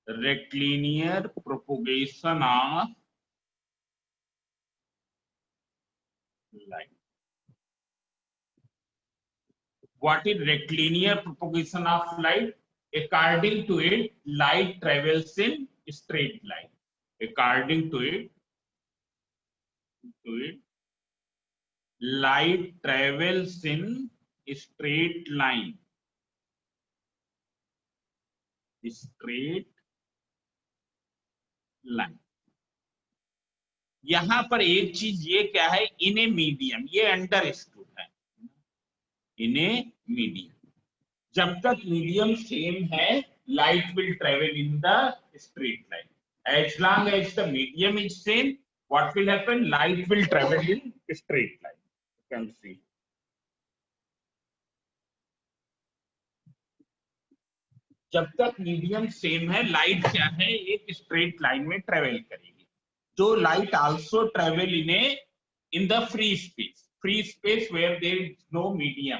rectilinear propagation of light. What is rectilinear propagation of light? According to it, light travels in straight line. According to it, light travels in straight line. Straight line. यहां पर एक चीज ये क्या है, इन a medium, ये understood है, इन a medium. जब तक मीडियम सेम है, light will travel in the straight line. As long as the medium is same, what will happen? Light will travel in straight line. You can see. जब तक medium same है, light क्या है, एक straight line में travel करेगी. जो light also travel in the free space where there is no medium.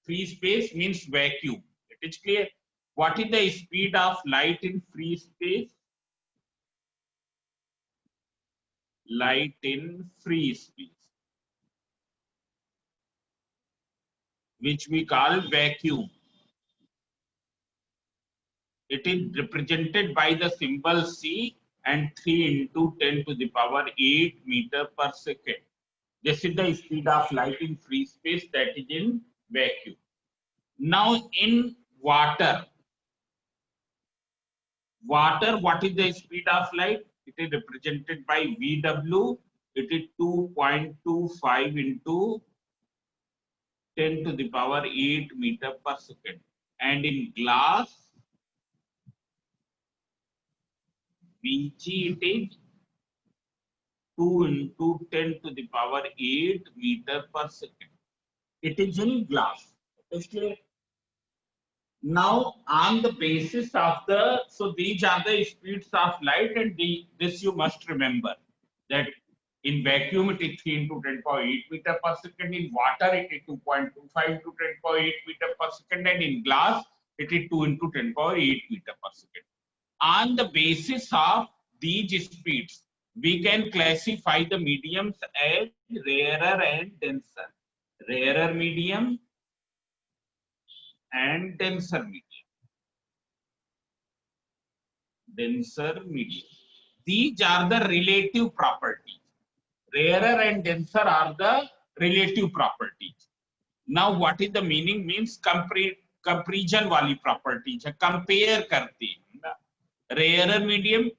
Free space means vacuum. It is clear. What is the speed of light in free space? Light in free space, which we call vacuum. It is represented by the symbol C and 3 into 10 to the power 8 meter per second. This is the speed of light in free space, that is in vacuum. Now in water, what is the speed of light? It is represented by VW. It is 2.25 into 10 to the power 8 meter per second. And in glass, Vg, it is 2 into 10 to the power 8 meter per second. It is in glass. Okay. Now, on the basis of so these are the speeds of light, and this you must remember that in vacuum it is 3 into 10 power 8 meter per second, in water it is 2.25 to 10 power 8 meter per second, and in glass it is 2 into 10 power 8 meter per second. On the basis of these speeds, we can classify the mediums as rarer and denser. Rarer medium and denser medium. Denser medium. These are the relative properties. Rarer and denser are the relative properties. Now, what is the meaning? Means comparison वाली properties है. Compare करते हैं. Rarer medium,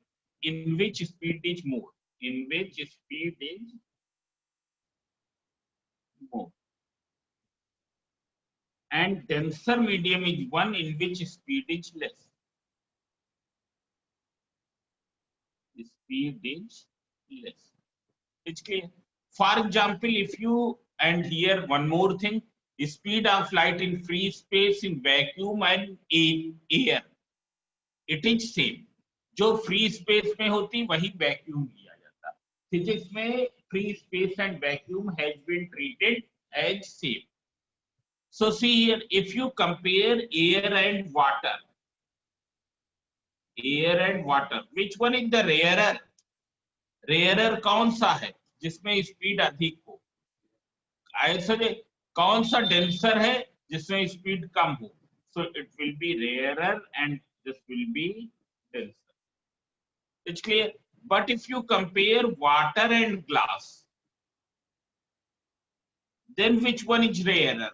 in which speed is more. In which speed is more. And denser medium is one in which speed is less. Speed is less. It's clear. For example, if you, and here one more thing, speed of light in free space, in vacuum and air, it is same. जो free space में होती वही vacuum लिया जाता. Physics में free space and vacuum has been treated as same. So see here, if you compare air and water, which one is the rarer? Rarer कौन सा है जिसमें स्पीड अधिक हो? ऐसे कौन सा डेंसर है जिसमें स्पीड कम हो? So it will be rarer and this will be denser. It's clear. But if you compare water and glass, then which one is rarer?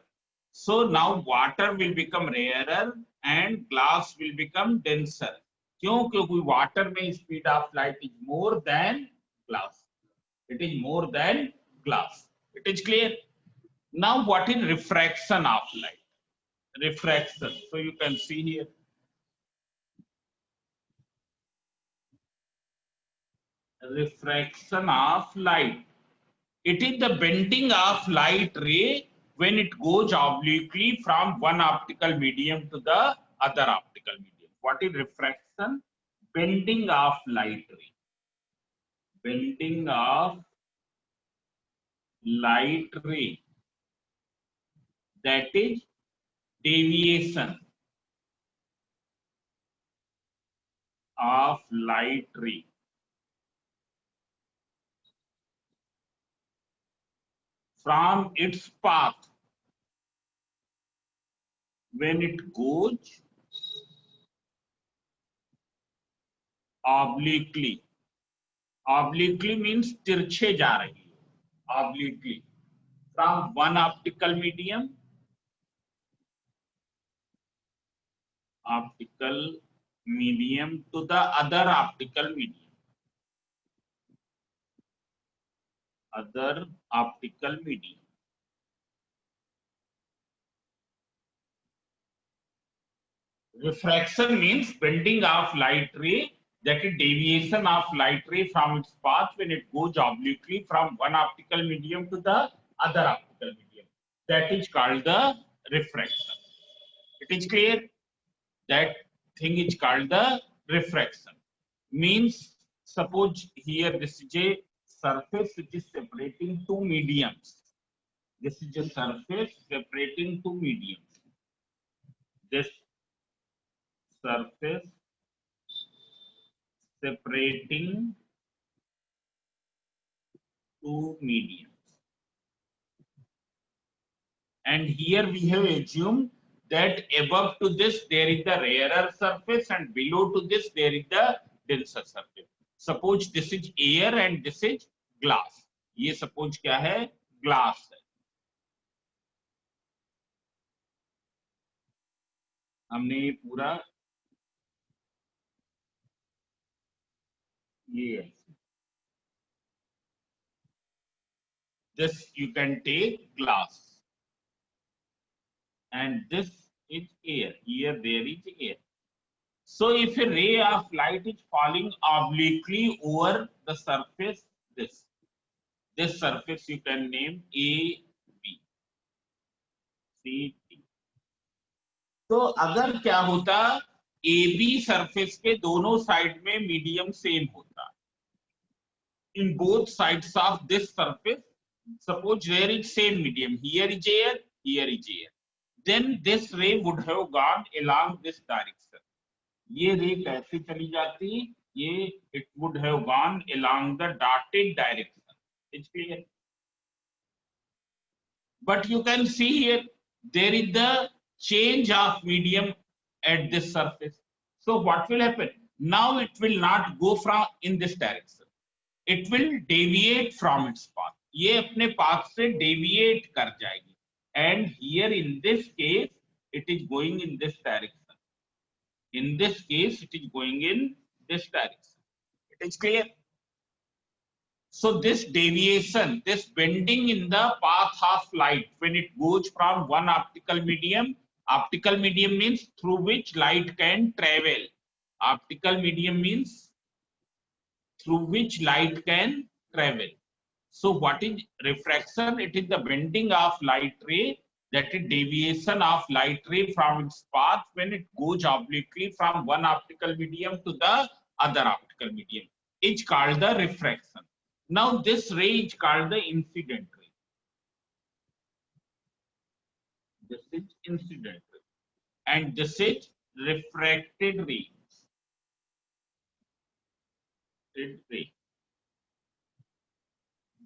So now water will become rarer and glass will become denser. क्यों? क्योंकि water में speed of light is more than glass. It is more than glass. It is clear. Now, what is refraction of light? Refraction. So you can see here. Refraction of light. It is the bending of light ray when it goes obliquely from one optical medium to the other optical medium. What is refraction? Bending of light ray. Bending of light ray. That is deviation of light ray from its path when it goes obliquely. Obliquely means तिरछे जा रही है. Obliquely from one optical medium to the other optical medium. Other optical medium. Refraction means bending of light ray, that is deviation of light ray from its path when it goes obliquely from one optical medium to the other optical medium. That is called the refraction. It is clear? That thing is called the refraction. Means suppose here this is a surface which is separating two mediums. This is a surface separating two mediums. This surface separating two mediums. And here we have assumed that above to this there is the rarer surface and below to this there is the denser surface. Suppose this is air and this is glass. ये suppose क्या है? Glass है. हमने पूरा ये this you can take glass and this is air. Here there is air. So if a ray of light is falling obliquely over the surface, this surface you can name A, B, C, D. तो अगर क्या होता, AB surface के दोनों side में medium same होता. In both sides of this surface, suppose there is same medium. Here is air, here is air. Then this ray would have gone along this direction. ये रे कैसे चली जाती? ये it would have gone along the dotted direction. It's clear. But you can see here there is the change of medium at this surface. So what will happen? Now it will not go from in this direction. It will deviate from its path. ये अपने path से deviate कर जाएगी. And here in this case it is going in this direction. In this case, it is going in this direction. It is clear? So this deviation, this bending in the path of light when it goes from one optical medium means through which light can travel. Optical medium means through which light can travel. So what is refraction? It is the bending of light ray, that is deviation of light ray from its path when it goes obliquely from one optical medium to the other optical medium. It's called the refraction. Now this ray is called the incident ray. This is incident ray. And this is refracted ray.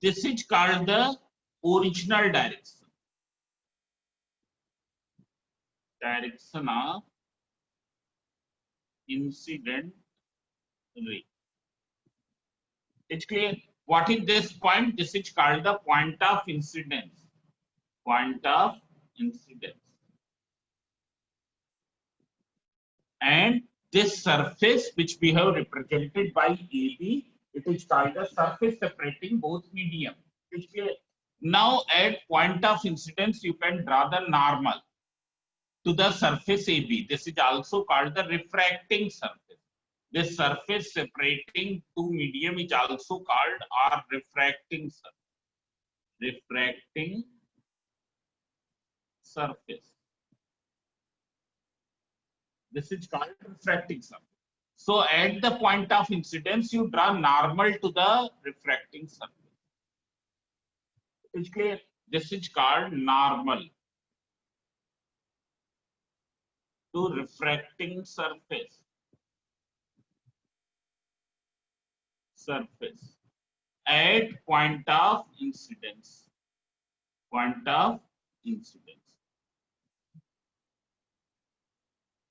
This is called the original direction. Direction of incident ray. It's clear? What is this point? This is called the point of incidence. Point of incidence. And this surface which we have represented by AB, it is called the surface separating both medium. It's clear? Now at point of incidence, you can draw the normal to the surface AB. This is also called the refracting surface. This surface separating two medium is also called or refracting surface. Refracting surface. This is called refracting surface. So at the point of incidence, you draw normal to the refracting surface. It's clear? This is called normal to refracting surface. surface at point of incidence. Point of incidence.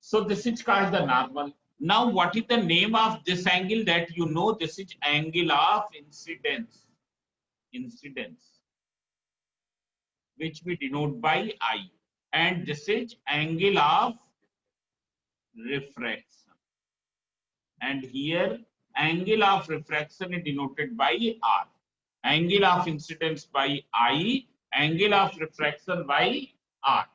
So this is called the normal. Now, what is the name of this angle that you know? This is angle of incidence. Incidence, which we denote by I. And this is angle of refraction. And here, angle of refraction is denoted by R. Angle of incidence by I, angle of refraction by R.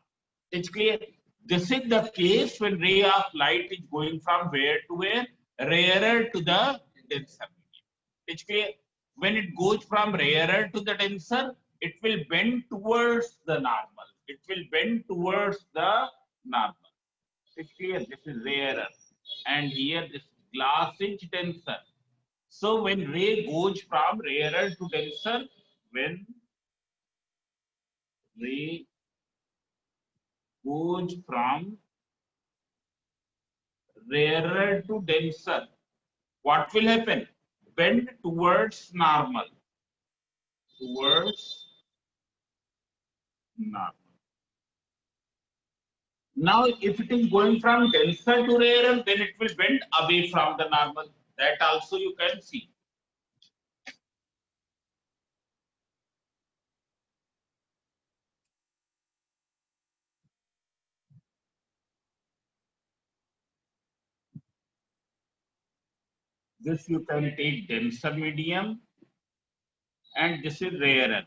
It's clear. This is the case when ray of light is going from where to where? Rarer to the denser medium. It's clear. When it goes from rarer to the denser, it will bend towards the normal. It will bend towards the normal. It's clear. This is rarer. And here this glass is denser. So when ray goes from rarer to denser, when ray goes from rarer to denser, what will happen? Bend towards normal. Towards normal. Now, if it is going from denser to rarer, then it will bend away from the normal. That also you can see. This you can take denser medium, and this is rarer.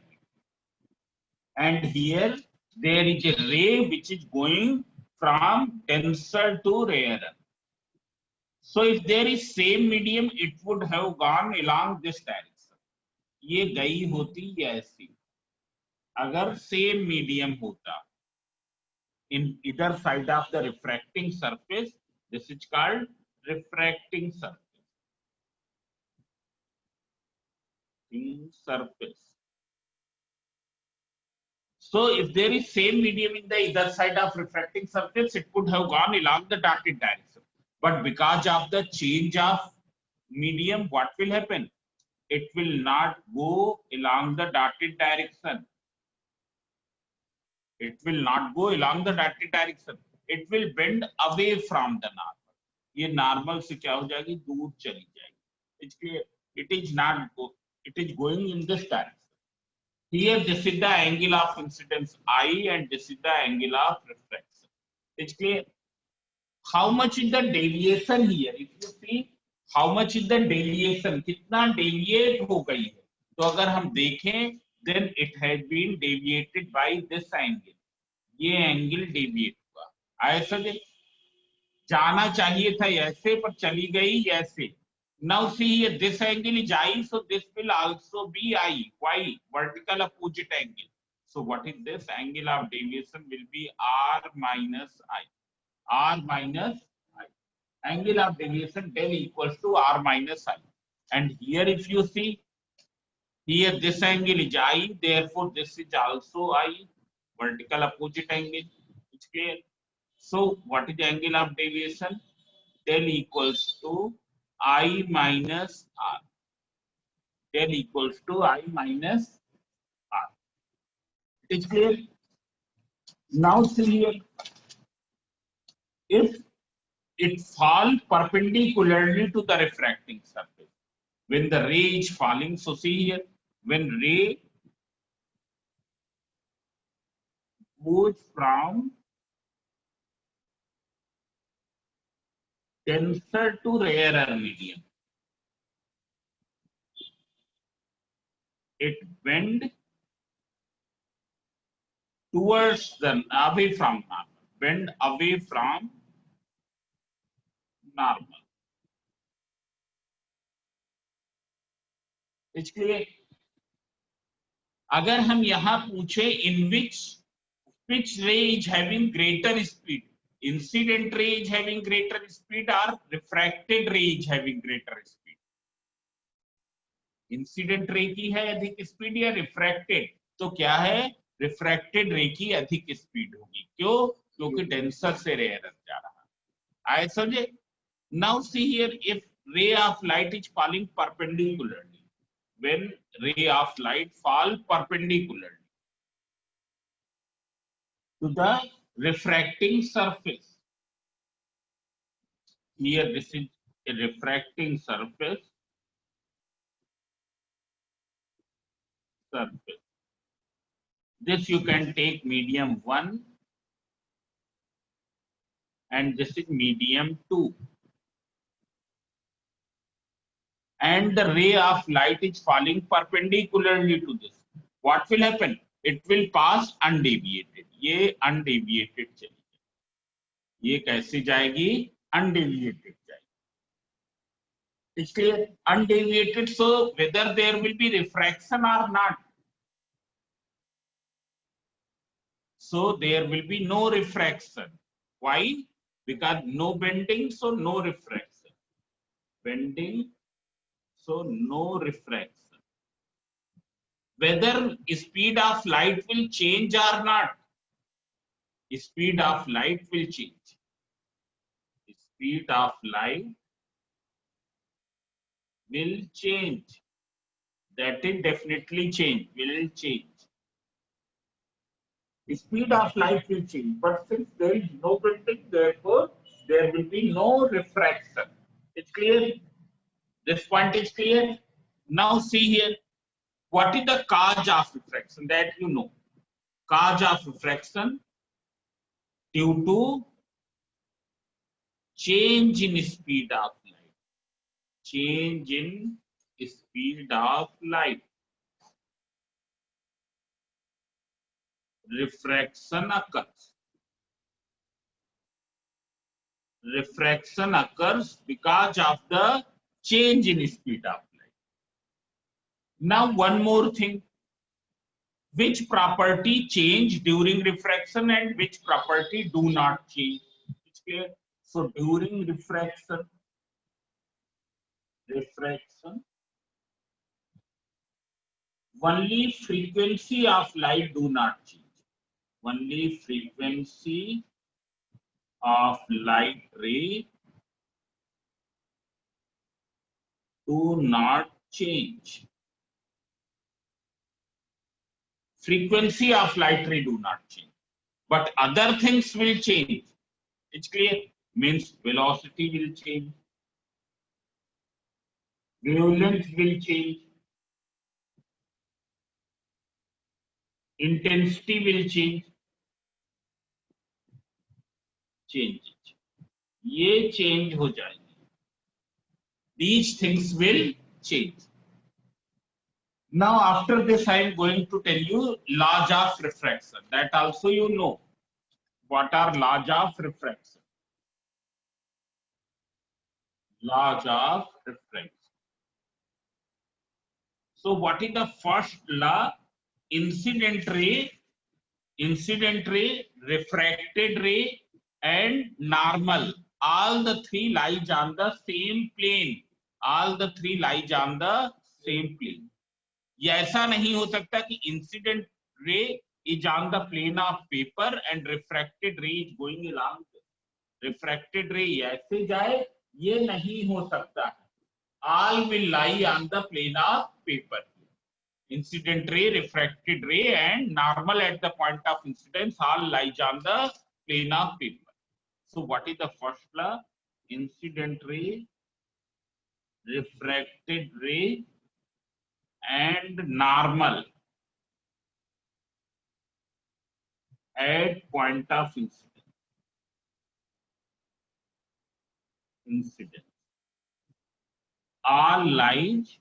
And here there is a ray which is going from denser to rarer. So if there is same medium, it would have gone along this direction. ये गई होती ऐसी. अगर same medium होता in either side of the refracting surface, this is called refracting surface. Surface. So if there is same medium in the either side of refracting surface, it could have gone along the dotted direction. But because of the change of medium, what will happen? It will not go along the dotted direction. It will not go along the dotted direction. It will bend away from the normal. ये normal से क्या हो जाएगी? दूर चली जाएगी. It's clear. It is not go. It is going in this direction. Here, this is the angle of incidence I, and this is the angle of refraction. It's clear. How much is the deviation here? If you see, how much is the deviation? कितना deviate हो गई है? तो अगर हम देखें, then it has been deviated by this angle. ये angle deviate हुआ. ऐसा जाना चाहिए था ऐसे, पर चली गई ऐसे. Now see here, this angle is I, so this will also be I. Why? Vertical opposite angle. So what is this? Angle of deviation will be R minus I. R minus I. Angle of deviation del equals to R minus I. And here if you see, here this angle is I, therefore this is also I. Vertical opposite angle. It's clear. So what is the angle of deviation? Del equals to I minus R. Del equals to I minus R. It's clear? Now see here, if it falls perpendicularly to the refracting surface, when the ray is falling, so see here, when ray goes from denser to rarer medium, it bend towards the away from normal, bend away from normal. It's clear? अगर हम यहाँ पूछे in which ray is having greater speed, incident ray is having greater speed or refracted ray is having greater speed? Incident ray की है अधिक speed या refracted? तो क्या है, रिफ्रैक्टेड रे की अधिक स्पीड होगी. क्यों? क्योंकि डेंसर से रेयर जा रहा है. आए समझे? Now see here, if ray of light is falling perpendicularly, when ray of light fall perpendicularly to the refracting surface. Here this is a refracting surface. This you can take medium 1 and this is medium 2. And the ray of light is falling perpendicularly to this. What will happen? It will pass undeviated. ये undeviated चलेगी. ये कैसे जाएगी? Undeviated जाएगी. It's clear? Undeviated. So whether there will be refraction or not. So there will be no refraction. Why? Because no bending, so no refraction. Bending, so no refraction. Whether speed of light will change or not. Speed of light will change. Speed of light will change. That is definitely change. Will change. The speed of light will change, but since there is no bending, therefore there will be no refraction. It's clear? This point is clear? Now see here. What is the cause of refraction? That you know. Cause of refraction due to change in speed of light. Change in speed of light. Refraction occurs. Refraction occurs because of the change in speed of light. Now one more thing. Which property change during refraction and which property do not change? It's clear? So during refraction, only frequency of light do not change. Only frequency of light ray do not change. Frequency of light ray do not change, but other things will change. It's clear? Means velocity will change, wavelength will change, intensity will change. ये change हो जाएगी. These things will change. Now after this I am going to tell you laws of refraction. That also you know. What are laws of refraction? Laws of refraction. So what is the first law? Incident ray, refracted ray and normal. All the three lies on the same plane. All the three lies on the same plane. ये ऐसा नहीं हो सकता कि incident ray is on the plane of paper and refracted ray is going along. Refracted ray ऐसे जाए, ये नहीं हो सकता है. All will lie on the plane of paper. Incident ray, refracted ray and normal at the point of incidence all lies on the plane of paper. So what is the first law? Incident ray, refracted ray and normal at point of incidence. All lies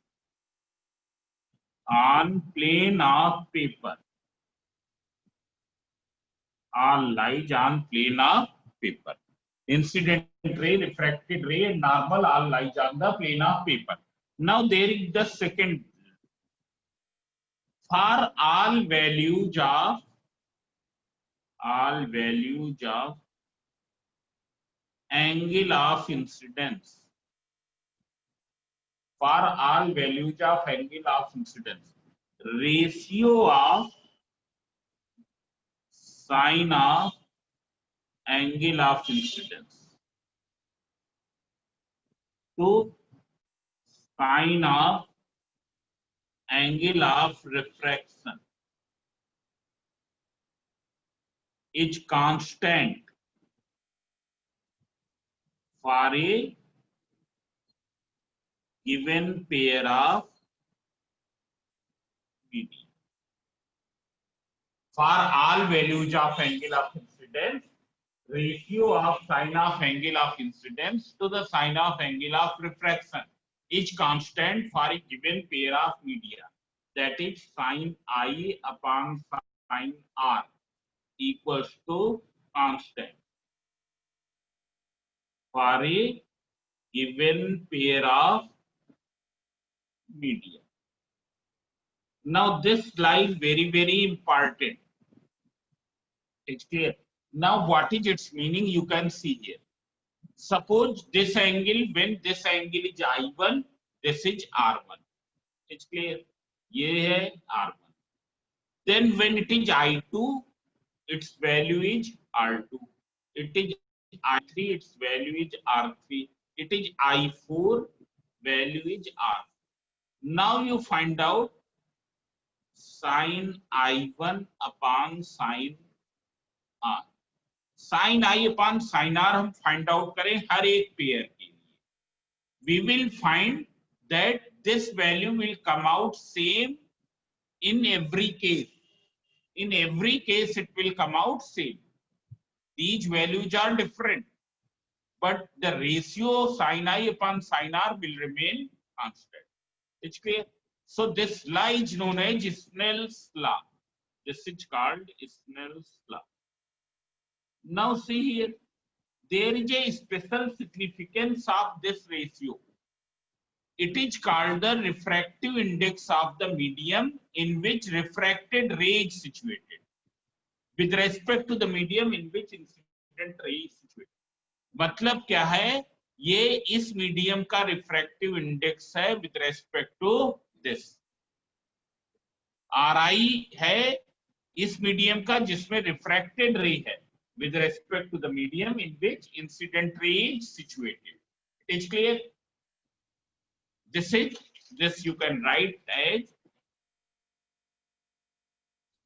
on plane of paper. All lies on plane of paper. Incident ray, refracted ray and normal all lies on the plane of paper. Now there is the second. For all values of angle of incidence. For all values of angle of incidence, ratio of sine of angle of incidence to Sine of angle of refraction is constant for a given pair of medium. For all values of angle of incidence, ratio of sine of angle of incidence to the sine of angle of refraction is constant for a given pair of media. That is sine I upon sine R equals to constant for a given pair of media. Now this slide very important. It's clear. Now what is its meaning? You can see here. Suppose this angle, when this angle is I1, this is R1. It's clear. ये है R1. Then when it is I2, its value is R2. It is I3, its value is R3. It is I4, value is R. Now you find out sine I1 upon sine R. Sine I upon sine R हम find out करें हर एक pair के लिए, we will find that this value will come out same in every case. In every case it will come out same. These values are different, but the ratio of sin I upon sin r will remain constant. It's clear. So this law is known as Snell's law. This is called Snell's law. Now see here, there is a special significance of this ratio. It is called the refractive index of the medium in which refracted ray is situated with respect to the medium in which incident ray is situated. मतलब क्या है, ये इस medium का refractive index है with respect to this. RI है इस medium का जिसमें रिफ्रैक्टेड रे है with respect to the medium in which incident ray is situated. It is clear. This you can write as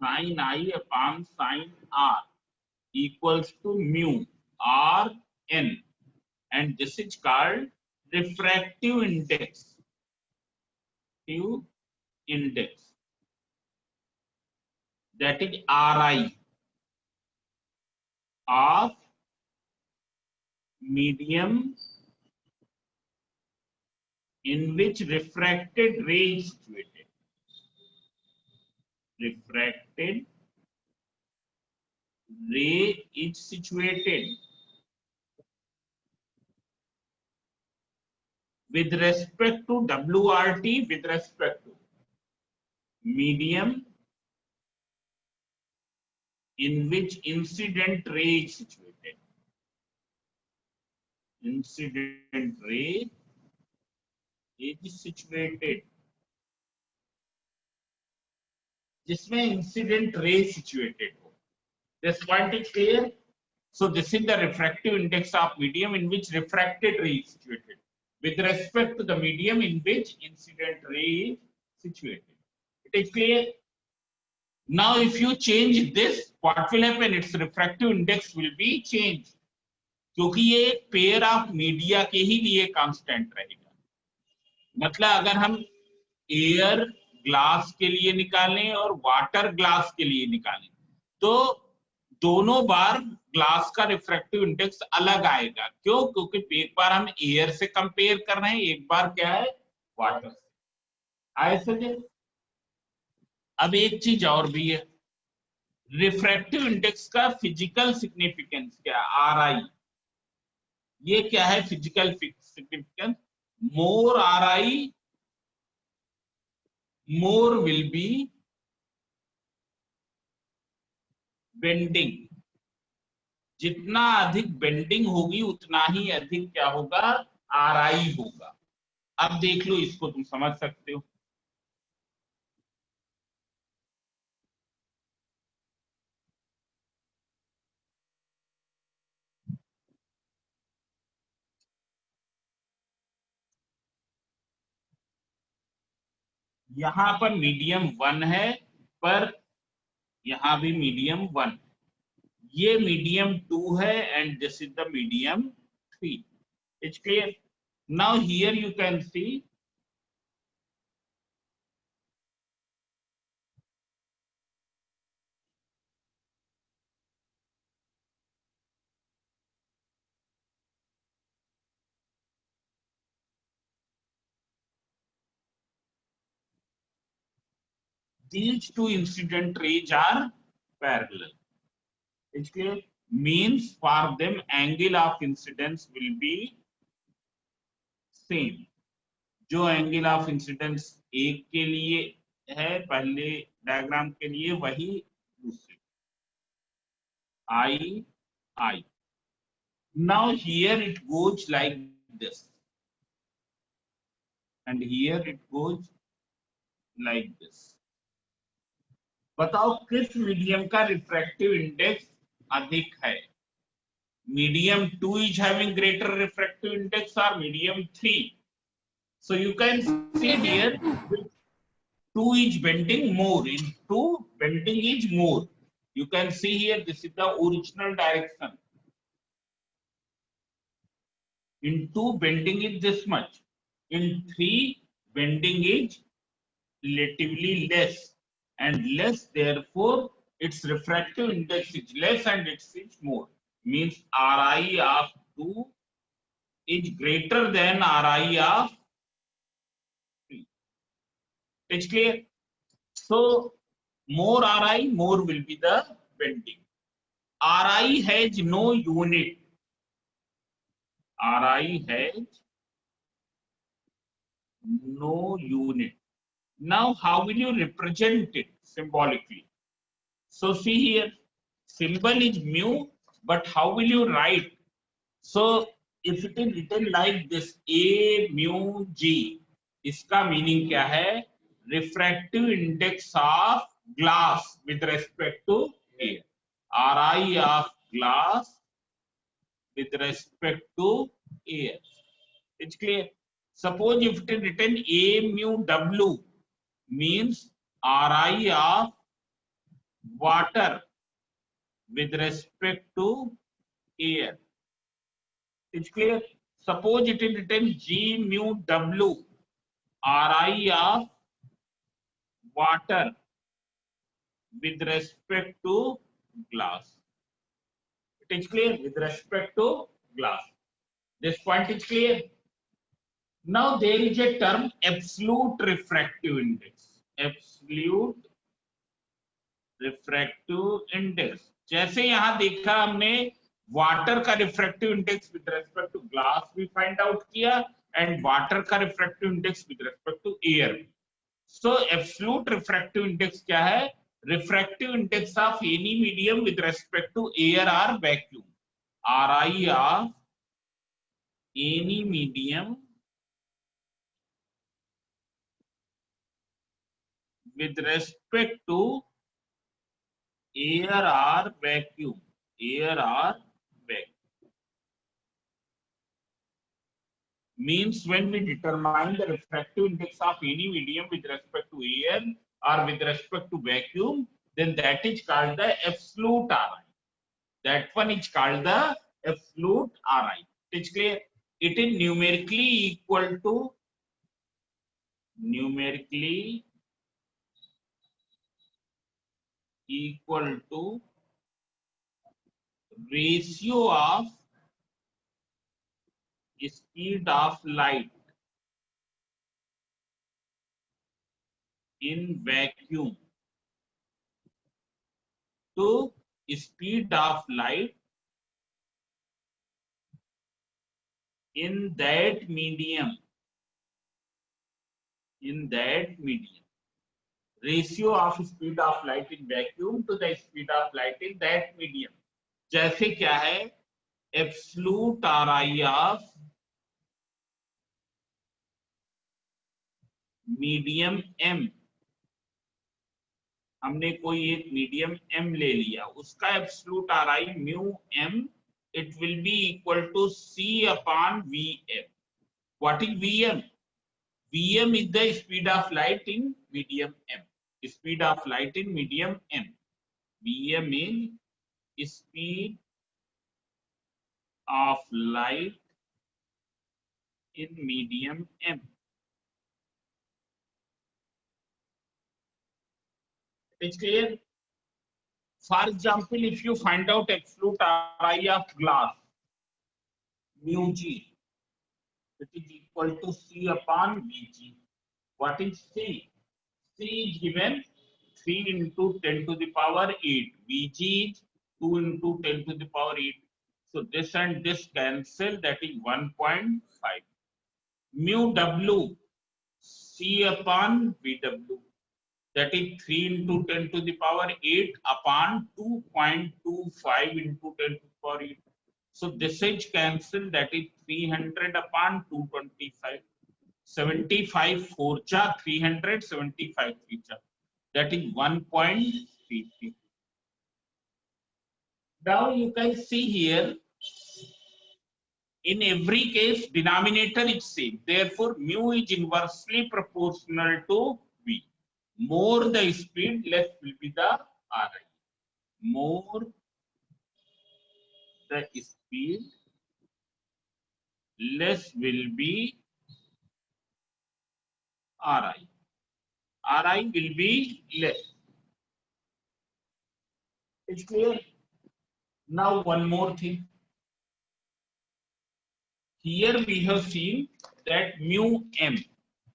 sin I upon sin R equals to mu R n, and this is called refractive index. Index, that is RI of medium in which refracted ray is situated. Refracted ray is situated with respect to WRT, with respect to medium in which incident ray is situated. Incident ray is situated, जिसमें incident ray situated हो. This point is clear. So this is the refractive index of medium in which refracted ray is situated with respect to the medium in which incident ray is situated. It is clear. Now if you change this, what will happen? Its refractive index will be changed, क्योंकि ये pair of media के ही लिए constant रहेगा. मतलब अगर हम air glass के लिए निकालें और वाटर ग्लास के लिए निकालें तो दोनों बार ग्लास का रिफ्रैक्टिव इंडेक्स अलग आएगा. क्यों? क्योंकि एक बार हम एयर से कंपेयर कर रहे हैं, एक बार क्या है, वाटर से. आए समझे? अब एक चीज और भी है, रिफ्रैक्टिव इंडेक्स का फिजिकल सिग्निफिकेंस क्या है, RI. ये क्या है physical significance? More RI, more will be bending. जितना अधिक बेंडिंग होगी उतना ही अधिक क्या होगा, RI होगा. अब देख लो, इसको तुम समझ सकते हो. यहां पर मीडियम 1 है, पर यहां भी मीडियम 1, ये मीडियम 2 है, and this is the medium 3. It's clear. Now here you can see these two incident rays are parallel. It's clear. Means for them angle of incidence will be same. जो angle of incidence एक के लिए है पहले diagram के लिए, वही दूसरे I I. Now here it goes like this, and here it goes like this. बताओ किस मीडियम का रिफ्रैक्टिव इंडेक्स अधिक है? Medium 2 is having greater refractive index or medium 3? So you can see here 2 is bending more, in 2 bending is more. You can see here this is the original direction. In 2 bending is this much, in 3 bending is relatively less and less, therefore its refractive index is less and its is more. Means Ri of 2 is greater than Ri of 3. It's clear? So more Ri, more will be the bending. Ri has no unit. Ri has no unit. Now how will you represent it symbolically? So see here, symbol is mu, but how will you write? So if it is written like this, A mu G, इसका meaning क्या है? Refractive index of glass with respect to air. Ri of glass with respect to air. It's clear. Suppose if it is written A mu W, means Ri of water with respect to air. It's clear. Suppose it is written G mu W, Ri of water with respect to glass. It is clear with respect to glass. This point is clear. Now there is a term absolute refractive index. Absolute refractive index. जैसे यहां देखा हमने water का refractive index with respect to glass भी find out किया, and water का refractive index with respect to air. So absolute refractive index क्या है? Refractive index of any medium with respect to air और vacuum. Ri of any medium with respect to air or vacuum. Air or vacuum. Means when we determine the refractive index of any medium with respect to air or with respect to vacuum, then that is called the absolute Ri. That one is called the absolute Ri. It's clear? It is numerically equal to ratio of speed of light in vacuum to speed of light in that medium. Ratio of speed of light in vacuum to the speed of light in that medium. जैसे क्या है? Absolute Ri of medium m. हमने कोई एक medium m ले लिया, उसका absolute Ri mu m, it will be equal to C upon Vm. What is Vm? Vm is the speed of light in medium m. Speed of light in medium m. Vm is speed of light in medium m. It's clear? For example, if you find out absolute Ri of glass, mu g, it is equal to C upon Vg. What is C? C is given 3 into 10 to the power 8. Vg is 2 into 10 to the power 8. So this and this cancel, that is 1.5. Mu W, C upon Vw, that is 3 into 10 to the power 8 upon 2.25 into 10 to the power 8. So this is cancelled, that is 300 upon 225. 75 4 cha 300, 75 3 cha. That is 1.33. Now you can see here, in every case, denominator is same. Therefore, mu is inversely proportional to V. More the speed, less will be the Ri. More the speed, less will be Ri. Ri will be less. It's clear? Now one more thing. Here we have seen that mu m.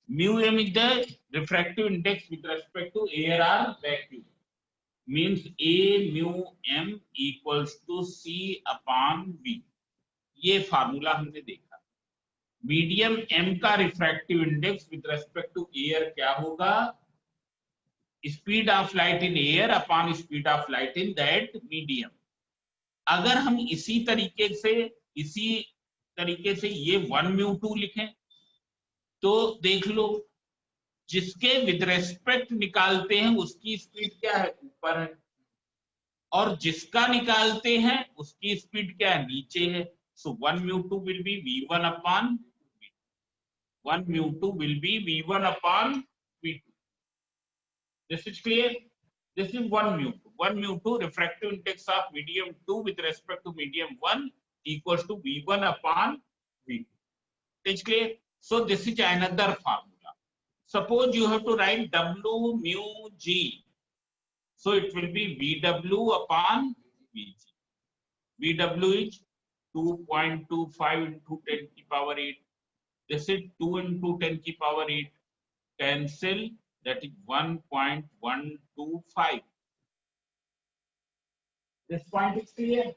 Mu m is the refractive index with respect to air or vacuum. Means A mu m equals to C upon V. ये formula हमने देखा. Medium m का refractive index with respect to air क्या होगा? Speed of light in air upon speed of light in that medium. अगर हम इसी तरीके से ये 1 म्यू 2 लिखें तो देख लो, जिसके विद रेस्पेक्ट निकालते हैं उसकी स्पीड क्या है? ऊपर है, और जिसका निकालते हैं उसकी स्पीड क्या है? नीचे है. सो 1 mu 2 will be v1 upon v2. 1 mu 2 will be v1 upon v2. This is clear? This is 1 mu 2. 1 mu 2 refractive index of medium 2 with respect to medium 1 equals to v1 upon v2. It's clear? So this is another formula. Suppose you have to write W mu g. So it will be Vw upon Vg. Vw is 2.25 into 10 to the power 8. This is 2 into 10 to the power 8. Cancel, that is 1.125. This point is clear.